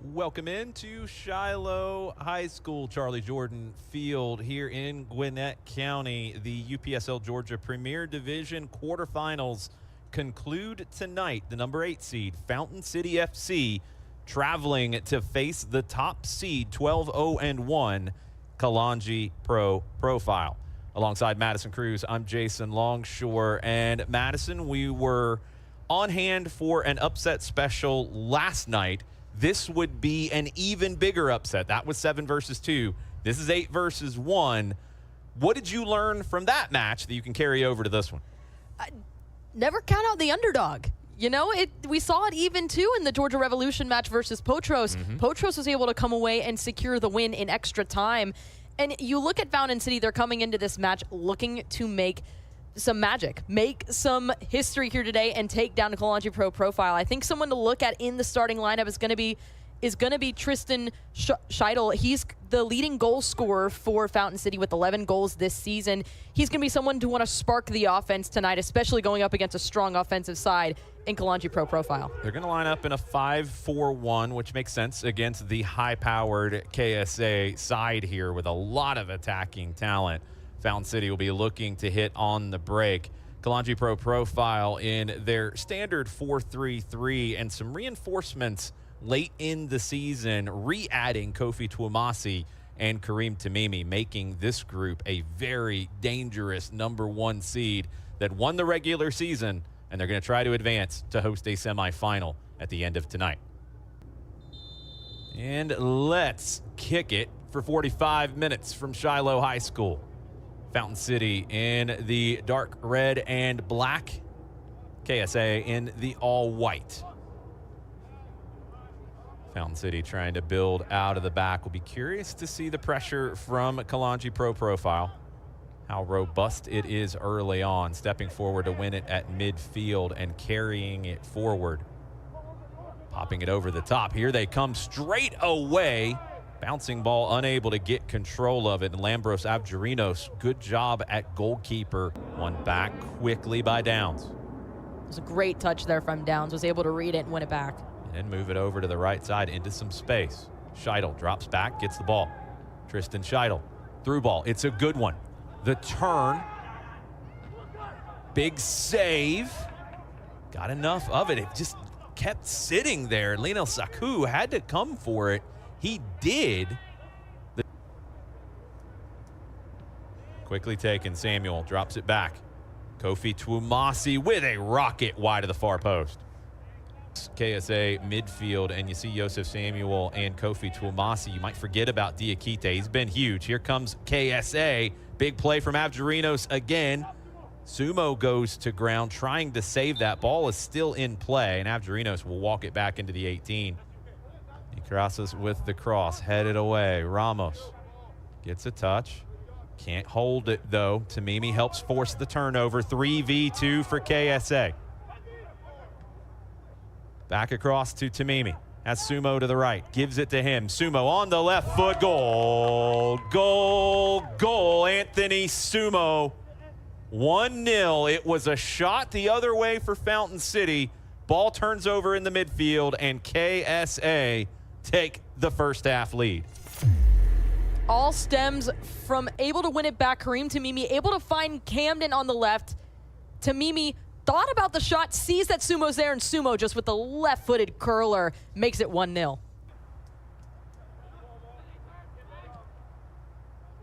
Welcome into Shiloh High School, Charlie Jordan Field here in Gwinnett County. The UPSL Georgia Premier Division quarterfinals conclude tonight. The number 8 seed, Fountain City FC, traveling to face the top seed, 12-0-1, Kalonji Profile. Alongside Madison Cruz, I'm Jason Longshore. And Madison, we were on hand for an upset special last night. This would be an even bigger upset. That was 7 versus 2. This is 8 versus 1. What did you learn from that match that you can carry over to this one? Never count out the underdog. You know, we saw it even too in the Georgia Revolution match versus Potros. Potros was able to come away and secure the win in extra time. And you look at Fountain City, they're coming into this match looking to make some magic, make some history here today, and take down the Kalonji Profile. I think someone to look at in the starting lineup is going to be Tristan Shiloh. He's the leading goal scorer for Fountain City with 11 goals this season. He's going to be someone to want to spark the offense tonight, especially going up against a strong offensive side in Kalonji Profile. They're going to line up in a 5-4-1, which makes sense against the high-powered KSA side here with a lot of attacking talent. Fountain City will be looking to hit on the break. Kalonji Profile in their standard 4-3-3 and some reinforcements late in the season, re-adding Kofi Twumasi and Kareem Tamimi, making this group a very dangerous number 1 seed that won the regular season, and they're going to try to advance to host a semifinal at the end of tonight. And let's kick it for 45 minutes from Shiloh High School. Fountain City in the dark red and black, KSA in the all white. Fountain City trying to build out of the back. We'll be curious to see the pressure from Kalonji Profile, how robust it is early on, stepping forward to win it at midfield and carrying it forward. Popping it over the top. Here they come straight away. Bouncing ball, unable to get control of it. And Lambros Avgerinos, good job at goalkeeper. Won back quickly by Downs. It was a great touch there from Downs. Was able to read it and win it back. And move it over to the right side into some space. Scheidel drops back, gets the ball. Tristan Scheidel, through ball. It's a good one. The turn. Big save. Got enough of it. It just kept sitting there. Lionel Saku had to come for it. He did. Quickly taken, Samuel drops it back. Kofi Twumasi with a rocket wide of the far post. KSA midfield, and you see Yosef Samuel and Kofi Twumasi. You might forget about Diakite. He's been huge. Here comes KSA. Big play from Avgerinos again. Sumo goes to ground, trying to save that. Ball is still in play, and Avgerinos will walk it back into the 18. He crosses with the cross, headed away. Ramos gets a touch. Can't hold it, though. Tamimi helps force the turnover. 3v2 for KSA. Back across to Tamimi. Has Sumo to the right. Gives it to him. Sumo on the left foot. Goal. Goal. Goal. Anthony Sumo. 1-0. It was a shot the other way for Fountain City. Ball turns over in the midfield, and KSA take the first half lead. All stems from able to win it back. Kareem Tamimi able to find Camden on the left. Tamimi thought about the shot, sees that Sumo's there, and Sumo just with the left-footed curler makes it 1-0.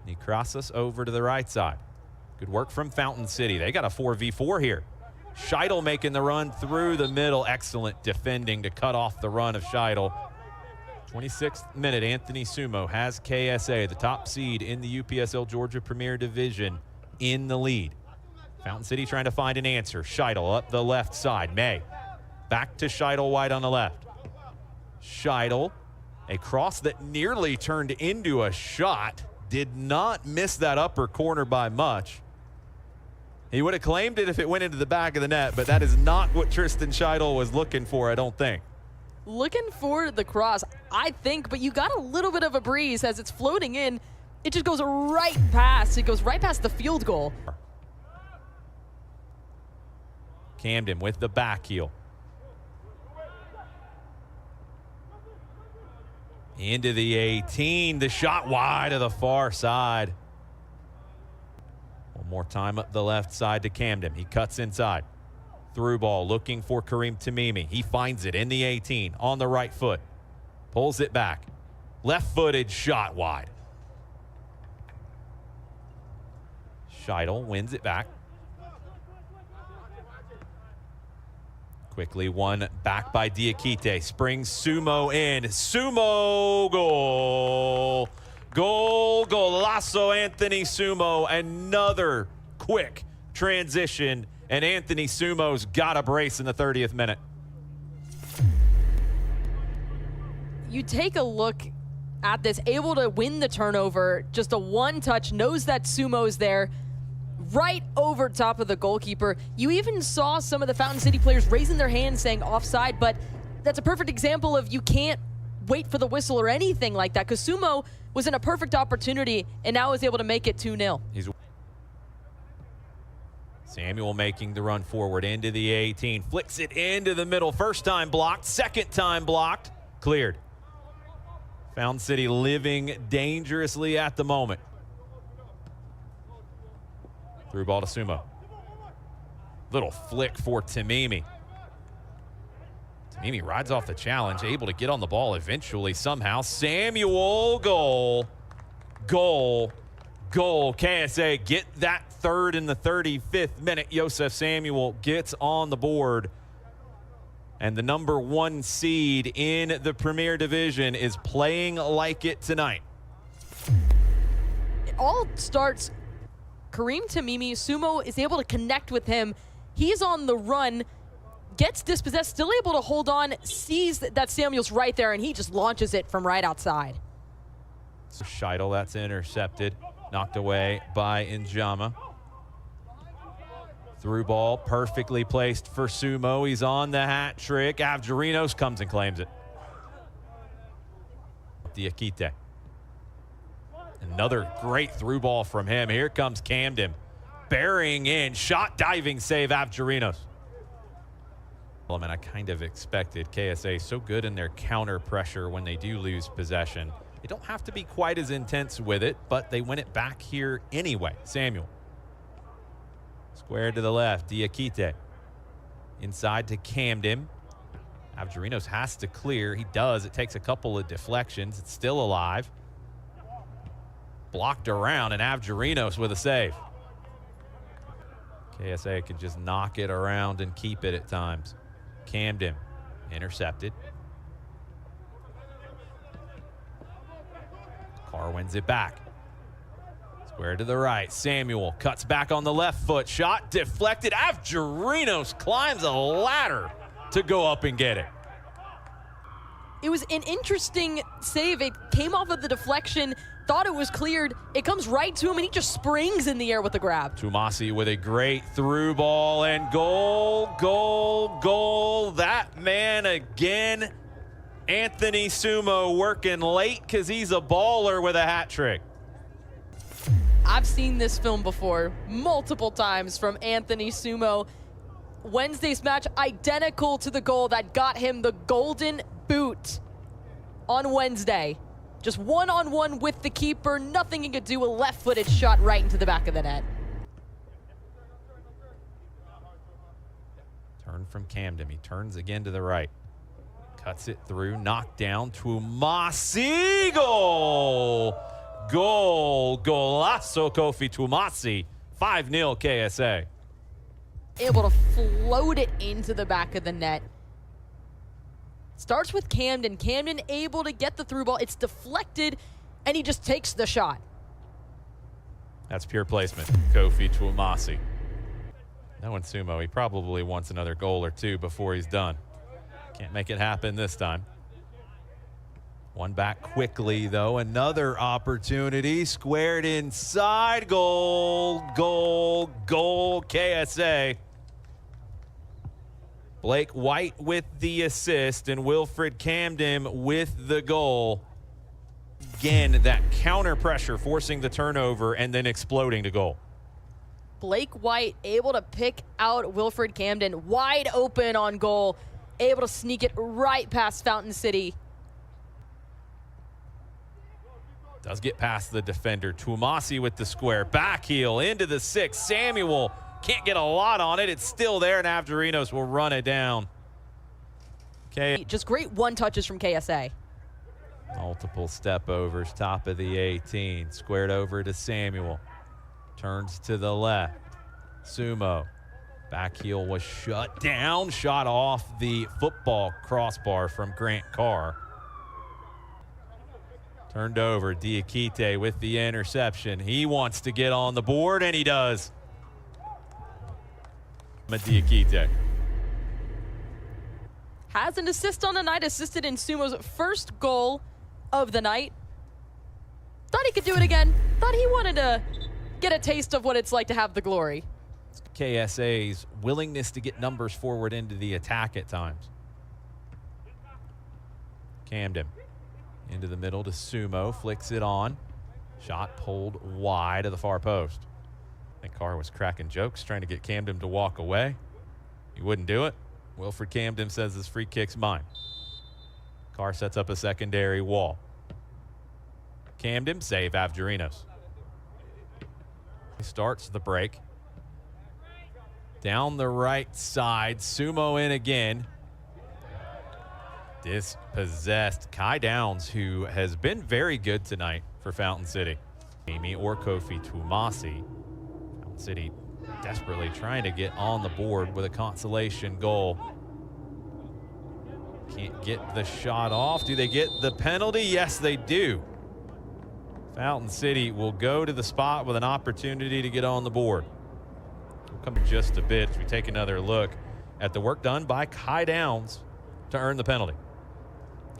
He crosses over to the right side. Good work from Fountain City. They got a 4v4 here. Scheidel making the run through the middle. Excellent defending to cut off the run of Scheidel. 26th minute, Anthony Sumo has KSA, the top seed in the UPSL Georgia Premier Division, in the lead. Fountain City trying to find an answer. Scheidel up the left side. May back to Scheidel wide on the left. Scheidel, a cross that nearly turned into a shot. Did not miss that upper corner by much. He would have claimed it if it went into the back of the net, but that is not what Tristan Scheidel was looking for, I don't think. Looking for the cross, I think, but you got a little bit of a breeze as it's floating in. It just goes right past. It goes right past the field goal. Camden with the back heel. Into the 18, the shot wide of the far side. One more time up the left side to Camden. He cuts inside. Through ball, looking for Kareem Tamimi. He finds it in the 18, on the right foot. Pulls it back. Left-footed shot wide. Shiloh wins it back. Quickly won back by Diakite. Springs Sumo in. Sumo goal. Goal, golazo, Anthony Sumo. Another quick transition, and Anthony Sumo's got a brace in the 30th minute. You take a look at this, able to win the turnover, just a one-touch, knows that Sumo's there, right over top of the goalkeeper. You even saw some of the Fountain City players raising their hands saying offside, but that's a perfect example of you can't wait for the whistle or anything like that, because Sumo was in a perfect opportunity and now is able to make it 2-0. Samuel making the run forward into the 18, flicks it into the middle. First time blocked, second time blocked, cleared. Fountain City living dangerously at the moment. Through ball to Sumo. Little flick for Tamimi. Tamimi rides off the challenge, able to get on the ball eventually somehow. Samuel, goal, goal, goal. KSA get that third in the 35th minute. Josef Samuel gets on the board. And the #1 seed in the Premier Division is playing like it tonight. It all starts, Kareem Tamimi, Sumo is able to connect with him. He's on the run, gets dispossessed, still able to hold on, sees that Samuel's right there, and he just launches it from right outside. Shiloh, that's intercepted, knocked away by Njama. Through ball, perfectly placed for Sumo. He's on the hat trick. Avgerinos comes and claims it. Diakite. Another great through ball from him. Here comes Camden. Burying in. Shot diving save, Avgerinos. Well, I mean, I kind of expected KSA so good in their counter pressure when they do lose possession. They don't have to be quite as intense with it, but they win it back here anyway. Samuel. Square to the left, Diakite. Inside to Camden. Avgerinos has to clear. He does. It takes a couple of deflections. It's still alive. Blocked around, and Avgerinos with a save. KSA can just knock it around and keep it at times. Camden intercepted. Carr wins it back. Square to the right. Samuel cuts back on the left foot. Shot deflected. Avgerinos climbs a ladder to go up and get it. It was an interesting save. It came off of the deflection, thought it was cleared. It comes right to him, and he just springs in the air with the grab. Tumasi with a great through ball, and goal, goal, goal. That man again. Anthony Sumo working late because he's a baller with a hat trick. I've seen this film before multiple times from Anthony Sumo. Wednesday's match identical to the goal that got him the golden boot on Wednesday. Just one-on-one with the keeper, nothing he could do, a left-footed shot right into the back of the net. Turn from Camden. He turns again to the right. Cuts it through, knocked down to Masi. Goal! Goal, golazo Kofi Tumasi, 5-0 KSA. Able to float it into the back of the net. Starts with Camden. Camden able to get the through ball. It's deflected, and he just takes the shot. That's pure placement, Kofi Tumasi. No one Sumo, he probably wants another goal or two before he's done. Can't make it happen this time. One back quickly, though. Another opportunity. Squared inside. Goal, goal, goal. KSA. Blake White with the assist and Wilfred Camden with the goal. Again, that counter pressure forcing the turnover and then exploding to goal. Blake White able to pick out Wilfred Camden wide open on goal. Able to sneak it right past Fountain City. Does get past the defender. Tuamasi with the square. Back heel into the 6. Samuel can't get a lot on it. It's still there, and Avgerinos will run it down. Okay. Just great one touches from KSA. Multiple step overs, top of the 18. Squared over to Samuel. Turns to the left. Sumo. Back heel was shut down. Shot off the football crossbar from Grant Carr. Turned over. Diakite with the interception. He wants to get on the board, and he does. Diakite. Has an assist on the night, assisted in Sumo's first goal of the night. Thought he could do it again. Thought he wanted to get a taste of what it's like to have the glory. KSA's willingness to get numbers forward into the attack at times. Camden into the middle to Sumo, flicks it on. Shot pulled wide of the far post. I think Carr was cracking jokes trying to get Camden to walk away. He wouldn't do it. Wilfred Camden says this free kick's mine. Carr sets up a secondary wall. Camden save Avgerinos. He starts the break. Down the right side, Sumo in again. Dispossessed. Kai Downs, who has been very good tonight for Fountain City. Amy or Kofi Tuamasi. Fountain City desperately trying to get on the board with a consolation goal. Can't get the shot off. Do they get the penalty? Yes, they do. Fountain City will go to the spot with an opportunity to get on the board. We'll come in just a bit as we take another look at the work done by Kai Downs to earn the penalty.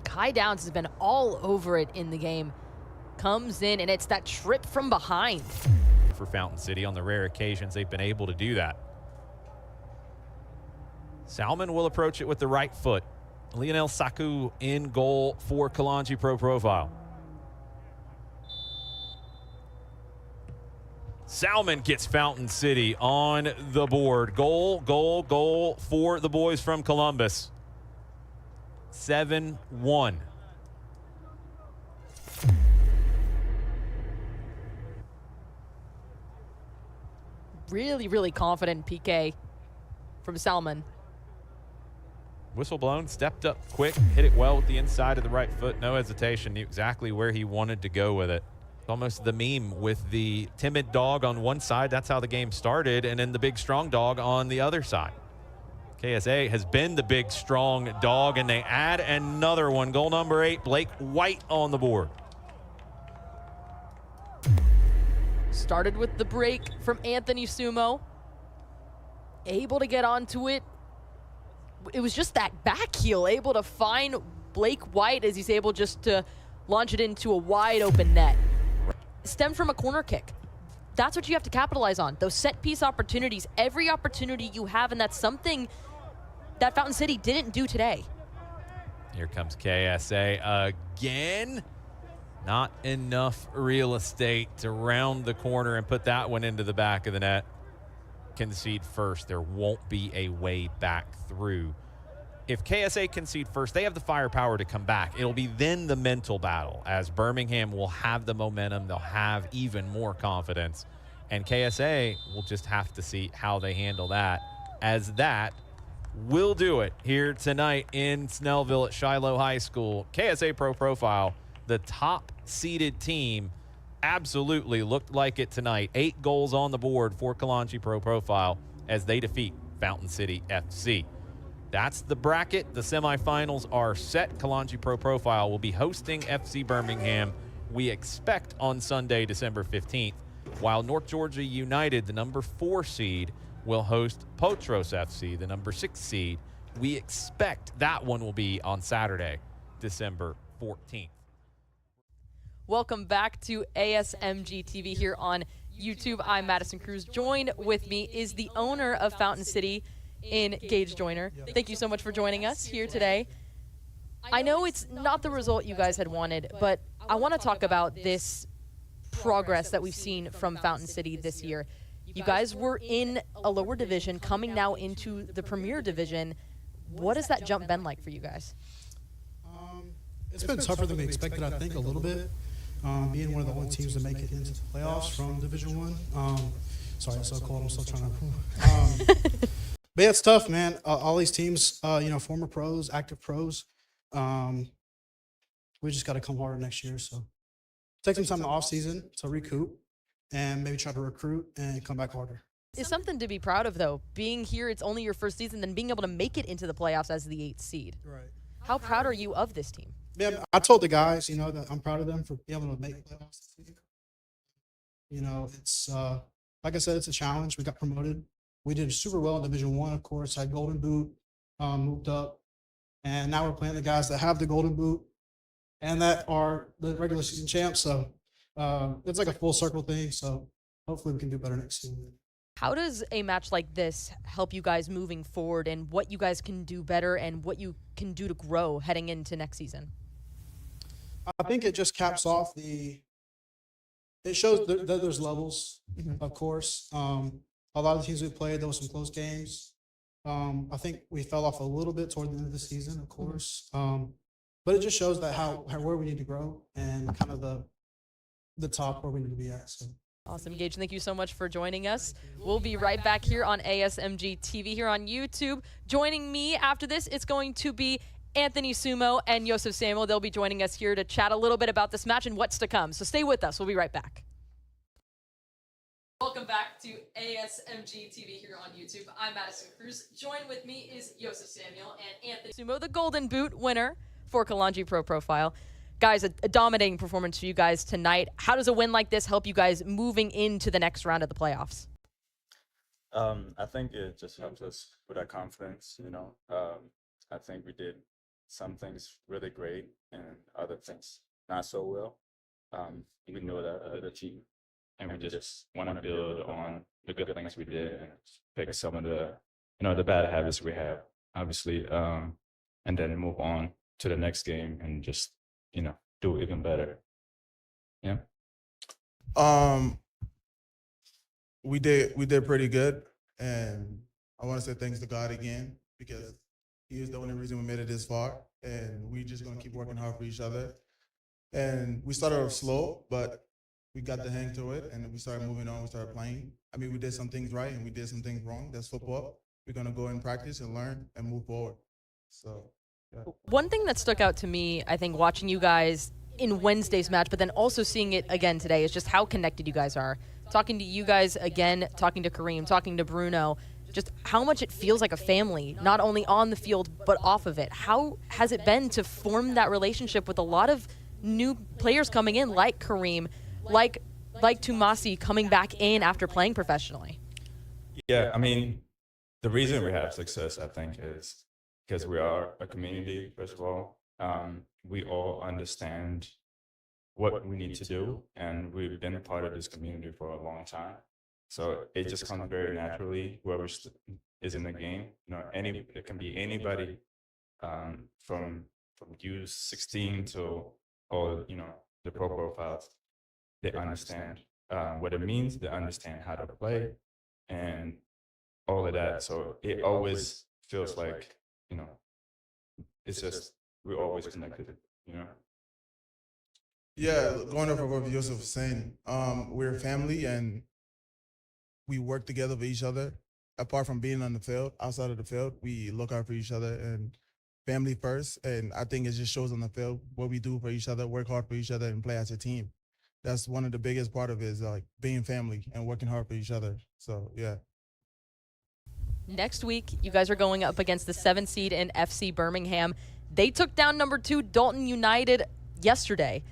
Kai Downs has been all over it in the game. Comes in, and it's that trip from behind. For Fountain City, on the rare occasions they've been able to do that. Salmon will approach it with the right foot. Lionel Saku in goal for Kalonji Pro Profile. Salmon gets Fountain City on the board. Goal, goal, goal for the boys from Columbus. 7-1. Really, really confident PK from Salmon. Whistle blown, stepped up quick, hit it well with the inside of the right foot. No hesitation, knew exactly where he wanted to go with it. Almost the meme with the timid dog on one side. That's how the game started, and then the big strong dog on the other side. KSA has been the big strong dog, and they add another one. Goal number 8, Blake White on the board. Started with the break from Anthony Sumo. Able to get onto it. It was just that back heel, able to find Blake White as he's able just to launch it into a wide open net. Stemmed from a corner kick. That's what you have to capitalize on. Those set piece opportunities, every opportunity you have, and that's something that Fountain City didn't do today. Here comes KSA again. Not enough real estate to round the corner and put that one into the back of the net. Concede first, there won't be a way back through. If KSA concede first, they have the firepower to come back. It'll be then the mental battle, as Birmingham will have the momentum. They'll have even more confidence. And KSA will just have to see how they handle that, as that will do it here tonight in Snellville at Shiloh High School. KSA Pro Profile, the top-seeded team, absolutely looked like it tonight. 8 goals on the board for Kalonji Pro Profile as they defeat Fountain City FC. That's the bracket. The semifinals are set. Kalonji Pro Profile will be hosting FC Birmingham, we expect, on Sunday, December 15th, while North Georgia United, the number 4 seed, will host Potros FC, the number 6 seed. We expect that one will be on Saturday, December 14th. Welcome back to ASMG TV here on YouTube. I'm Madison Cruz. Joined with me is the owner of Fountain City in Gage Joyner. Thank you so much for joining us here today. I know it's not the result you guys had wanted, but I want to talk about this progress that we've seen from Fountain City this year. You guys were in a lower division, coming now into the Premier Division. What has that jump been like for you guys? It's been tougher than we expected, I think, a little bit. being one of the only teams to make it into the playoffs from Division One. Sorry, I'm so cold. I'm still trying to. But yeah, it's tough, man. All these teams, former pros, active pros. We just got to come harder next year. So take some time in the off season to recoup and maybe try to recruit and come back harder. It's something to be proud of, though. Being here, it's only your first season, then being able to make it into the playoffs as the 8th seed. Right. How proud are you of this team? Yeah, I told the guys, that I'm proud of them for being able to make the playoffs this season. It's like I said, it's a challenge. We got promoted. We did super well in Division One, of course. Had Golden Boot, moved up, and now we're playing the guys that have the Golden Boot and that are the regular season champs. So it's like a full circle thing. So hopefully we can do better next season. How does a match like this help you guys moving forward, and what you guys can do better and what you can do to grow heading into next season? I think it just caps off it shows that there's levels, of course. A lot of the teams we played, there was some close games. I think we fell off a little bit toward the end of the season, of course. But it just shows that where we need to grow and kind of the top where we need to be at. So. Awesome, Gage. Thank you so much for joining us. We'll be right back here on ASMG TV here on YouTube. Joining me after this, it's going to be Anthony Sumo and Joseph Samuel. They'll be joining us here to chat a little bit about this match and what's to come. So stay with us. We'll be right back. Welcome back to ASMG TV here on YouTube. I'm Madison Cruz. Joined with me is Joseph Samuel and Anthony Sumo, the Golden Boot winner for Kalonji Pro Profile. Guys, a dominating performance for you guys tonight. How does a win like this help you guys moving into the next round of the playoffs? I think it just helps us with our confidence, I think we did some things really great and other things not so well. We know that the team, and we just want to build on the good things we did and pick some of the, the bad habits we have, obviously, and then move on to the next game and just, do even better. Yeah. We did pretty good, and I want to say thanks to God again, because He is the only reason we made it this far, and we just gonna keep working hard for each other. And we started off slow, but we got the hang to it, and we started moving on. We started playing. I mean, we did some things right, and we did some things wrong. That's football. We're gonna go and practice and learn and move forward. So. Yeah. One thing that stuck out to me, I think, watching you guys in Wednesday's match, but then also seeing it again today, is just how connected you guys are. Talking to you guys again, talking to Kareem, talking to Bruno, just how much it feels like a family, not only on the field, but off of it. How has it been to form that relationship with a lot of new players coming in, like Kareem, like Tumasi coming back in after playing professionally? Yeah, I mean, the reason we have success, I think, is because we are a community, first of all. We all understand what we need to do, and we've been a part of this community for a long time. So it just comes very naturally, whoever is in the game. It can be anybody from U16 to all, the pro profiles. They understand what it means, they understand how to play, and all of that. So it always feels like, it's just, we're always connected, Yeah, going off of what Joseph was saying, we're a family and we work together for each other. Apart from being on the field, outside of the field, we look out for each other and family first. And I think it just shows on the field what we do for each other, work hard for each other, and play as a team. That's one of the biggest part of it, is like being family and working hard for each other. So, yeah. Next week, you guys are going up against the 7th seed in FC Birmingham. They took down number 2 Dalton United yesterday.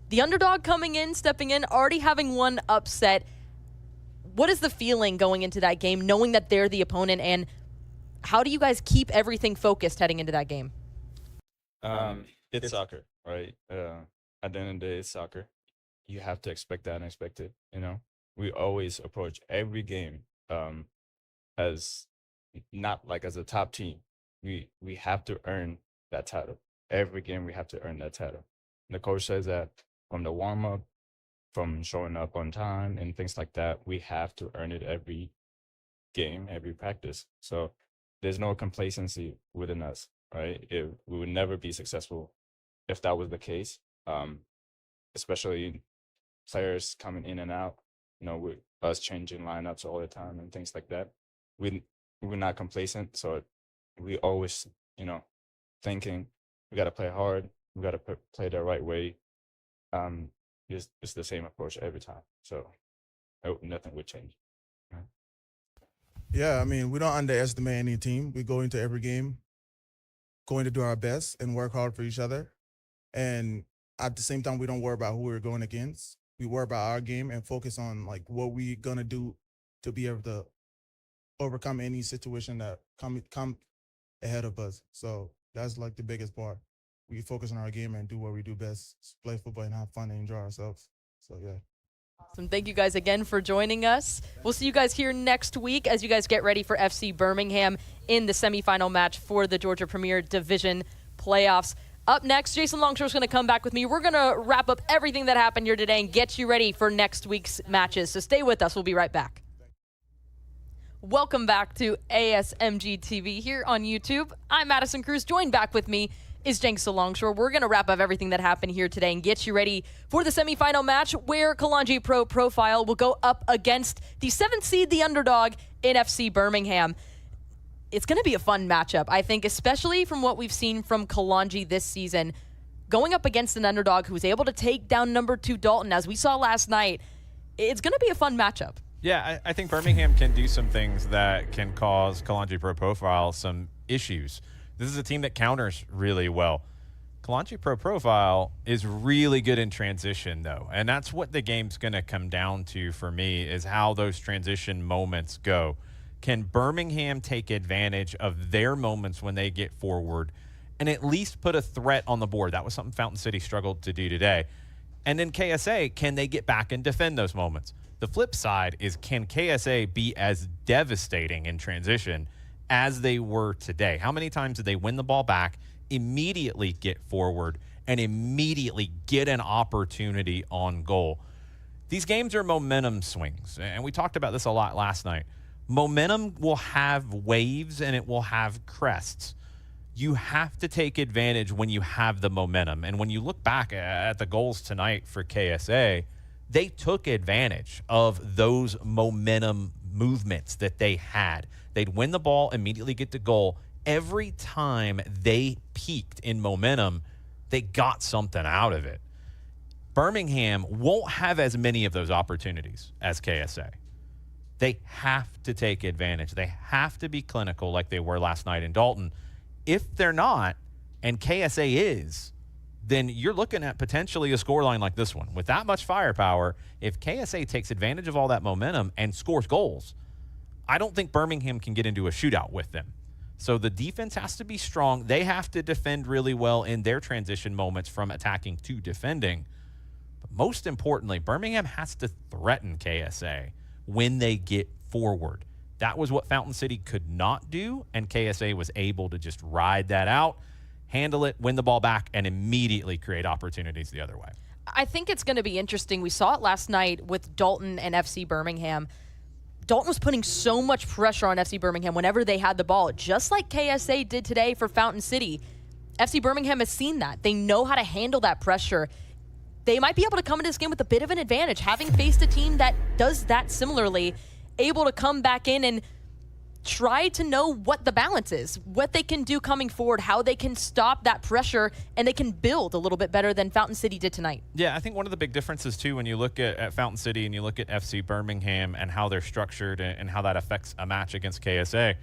The underdog coming in, stepping in, already having one upset. What is the feeling going into that game, knowing that they're the opponent, and how do you guys keep everything focused heading into that game? It's soccer, right? At the end of the day, it's soccer. You have to expect the unexpected, We always approach every game as not like as a top team. We have to earn that title. Every game we have to earn that title. And the coach says that from the warm-up, from showing up on time and things like that, we have to earn it every game, every practice. So there's no complacency within us, right? We would never be successful if that was the case. especially players coming in and out, with us changing lineups all the time and things like that. We're not complacent, so we always, thinking we got to play hard, we got to play the right way. It's the same approach every time, so I hope nothing would change. Yeah, I mean, we don't underestimate any team. We go into every game going to do our best and work hard for each other. And at the same time, we don't worry about who we're going against. We worry about our game and focus on like what we're gonna do to be able to overcome any situation that come ahead of us. So that's like the biggest part. We focus on our game and do what we do best: play football and have fun and enjoy ourselves. So yeah. Awesome. Thank you guys again for joining us. We'll see you guys here next week as you guys get ready for FC Birmingham in the semifinal match for the Georgia Premier Division playoffs. Up next, Jason Longshore is going to come back with me. We're going to wrap up everything that happened here today and get you ready for next week's matches. So stay with us. We'll be right back. Welcome back to ASMG TV here on YouTube. I'm Madison Cruz. Joined back with me is Jason Longshore. We're going to wrap up everything that happened here today and get you ready for the semifinal match where Kalonji Pro Profile will go up against the 7th seed, the underdog, in FC Birmingham. It's going to be a fun matchup, I think, especially from what we've seen from Kalonji this season. Going up against an underdog who's able to take down number 2 Dalton, as we saw last night, it's going to be a fun matchup. Yeah, I think Birmingham can do some things that can cause Kalonji Pro Profile some issues. This is a team that counters really well. Kalonji Pro Profile is really good in transition, though, and that's what the game's going to come down to for me is how those transition moments go. Can Birmingham take advantage of their moments when they get forward and at least put a threat on the board? That was something Fountain City struggled to do today. And then KSA, can they get back and defend those moments? The flip side is, can KSA be as devastating in transition as they were today? How many times did they win the ball back, immediately get forward, and immediately get an opportunity on goal? These games are momentum swings, and we talked about this a lot last night. Momentum will have waves and it will have crests. You have to take advantage when you have the momentum. And when you look back at the goals tonight for KSA, they took advantage of those momentum movements that they had. They'd win the ball, immediately get to goal. Every time they peaked in momentum, they got something out of it. Birmingham won't have as many of those opportunities as KSA. They have to take advantage. They have to be clinical like they were last night in Dalton. If they're not, and KSA is, then you're looking at potentially a scoreline like this one. With that much firepower, if KSA takes advantage of all that momentum and scores goals, I don't think Birmingham can get into a shootout with them. So the defense has to be strong. They have to defend really well in their transition moments from attacking to defending. But most importantly, Birmingham has to threaten KSA when they get forward. That was what Fountain City could not do, and KSA was able to just ride that out, handle it, win the ball back, and immediately create opportunities the other way. I think it's going to be interesting. We saw it last night with Dalton and FC Birmingham. Dalton was putting so much pressure on FC Birmingham whenever they had the ball, just like KSA did today for Fountain City. FC Birmingham has seen that. They know how to handle that pressure. They might be able to come into this game with a bit of an advantage, having faced a team that does that similarly, able to come back in and try to know what the balance is, what they can do coming forward, how they can stop that pressure, and they can build a little bit better than Fountain City did tonight. Yeah, I think one of the big differences, too, when you look at Fountain City and you look at FC Birmingham and how they're structured and how that affects a match against KSA,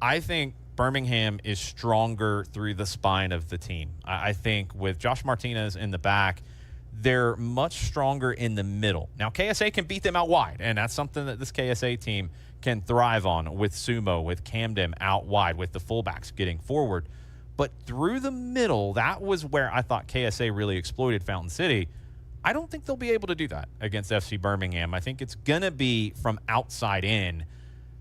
I think Birmingham is stronger through the spine of the team. I think with Josh Martinez in the back, they're much stronger in the middle. Now, KSA can beat them out wide, and that's something that this KSA team can thrive on with Sumo, with Camden out wide, with the fullbacks getting forward. But through the middle, that was where I thought KSA really exploited Fountain City. I don't think they'll be able to do that against FC Birmingham. I think it's going to be from outside in.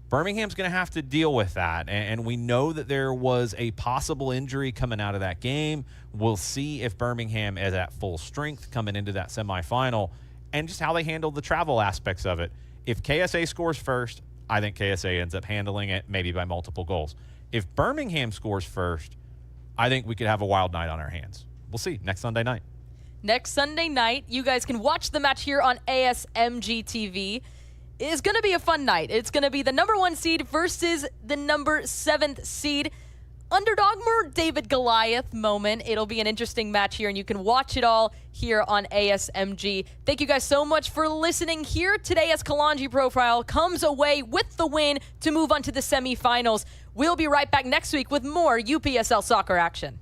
Birmingham's going to have to deal with that, and we know that there was a possible injury coming out of that game. We'll see if Birmingham is at full strength coming into that semifinal and just how they handle the travel aspects of it. If KSA scores first, I think KSA ends up handling it, maybe by multiple goals. If Birmingham scores first, I think we could have a wild night on our hands. We'll see next Sunday night. next Sunday night. You guys can watch the match here on ASMG TV. It is going to be a fun night. It's going to be the number 1 seed versus the number 7th seed. Underdog more David Goliath moment. It'll be an interesting match here, and you can watch it all here on ASMG. Thank you guys so much for listening here today as Kalonji Profile comes away with the win to move on to the semifinals. We'll be right back next week with more UPSL soccer action.